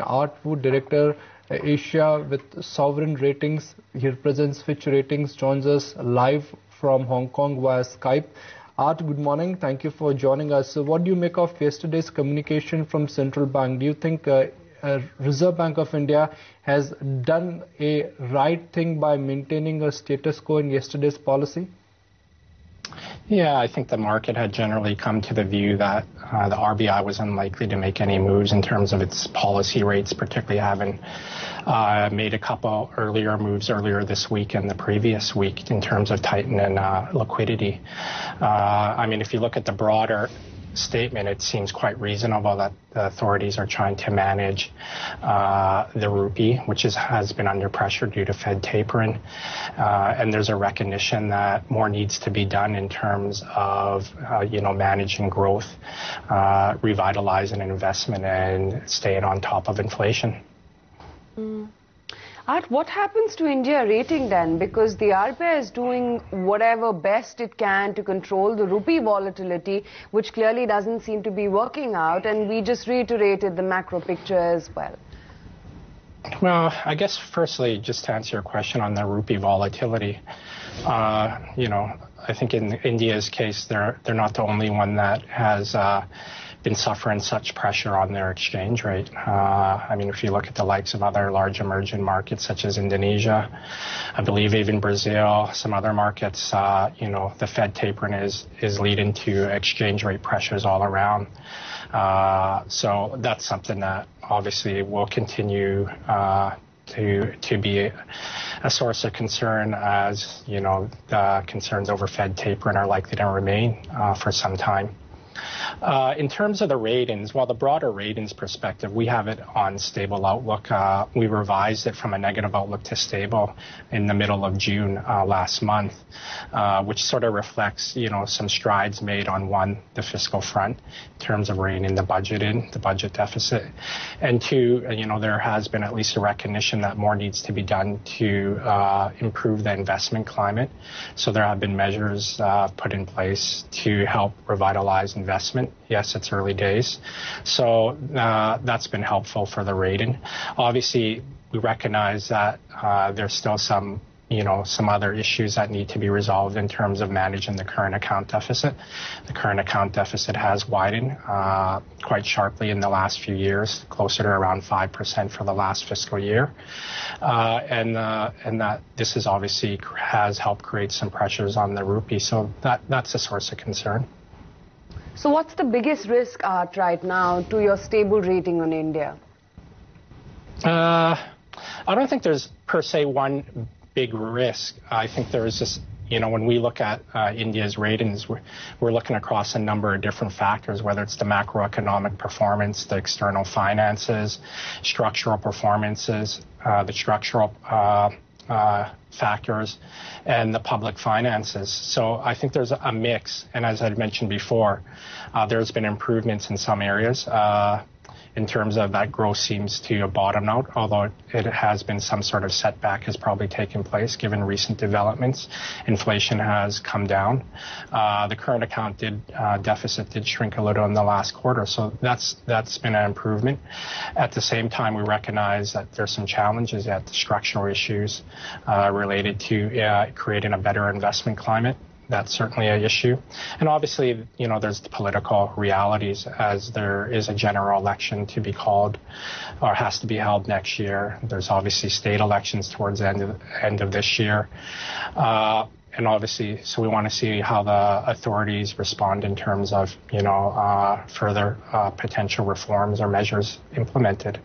Art Food Director Asia with Sovereign Ratings. He represents Fitch Ratings, joins us live from Hong Kong via Skype. Art, good morning. Thank you for joining us. So what do you make of yesterday's communication from Central Bank? Do you think Reserve Bank of India has done a right thing by maintaining a status quo in yesterday's policy? Yeah, I think the market had generally come to the view that the RBI was unlikely to make any moves in terms of its policy rates, particularly having made a couple earlier moves earlier this week and the previous week in terms of tightening liquidity. I mean, if you look at the broader statement, it seems quite reasonable that the authorities are trying to manage the rupee, which has been under pressure due to Fed tapering. And there's a recognition that more needs to be done in terms of, managing growth, revitalizing investment, and staying on top of inflation. Art, what happens to India rating then? Because the RBI is doing whatever best it can to control the rupee volatility, which clearly doesn't seem to be working out. And we just reiterated the macro picture as well. Well, I guess firstly, just to answer your question on the rupee volatility, I think in India's case, they're not the only one that has been suffering such pressure on their exchange rate. I mean, if you look at the likes of other large emerging markets such as Indonesia, I believe even Brazil, some other markets, the Fed tapering is leading to exchange rate pressures all around. So that's something that obviously will continue to be a source of concern, as the concerns over Fed tapering are likely to remain for some time. In terms of the ratings, the broader ratings perspective, we have it on stable outlook. We revised it from a negative outlook to stable in the middle of June last month, which sort of reflects, some strides made on the fiscal front in terms of reining the budget deficit. And two, there has been at least a recognition that more needs to be done to improve the investment climate. So there have been measures put in place to help revitalize investment. Yes, it's early days. So that's been helpful for the rating. Obviously, we recognize that there's still some other issues that need to be resolved in terms of managing the current account deficit. The current account deficit has widened quite sharply in the last few years, closer to around 5% for the last fiscal year. And that this is obviously has helped create some pressures on the rupee. So that's a source of concern. So what's the biggest risk, Art, right now to your stable rating on India? I don't think there's per se one big risk. I think there is just, when we look at India's ratings, we're looking across a number of different factors, whether it's the macroeconomic performance, the external finances, structural performances, the structural factors, and the public finances. So I think there's a mix. And as I'd mentioned before, there's been improvements in some areas in terms of that growth seems to have bottomed out, although it has been some sort of setback has probably taken place given recent developments. Inflation has come down. The current account deficit did shrink a little in the last quarter, so that's been an improvement. At the same time, we recognize that there's some challenges at the structural issues related to creating a better investment climate. That's certainly an issue. And obviously, there's the political realities as there is a general election to be called or has to be held next year. There's obviously state elections towards the end of this year. And obviously, so we want to see how the authorities respond in terms of, further potential reforms or measures implemented.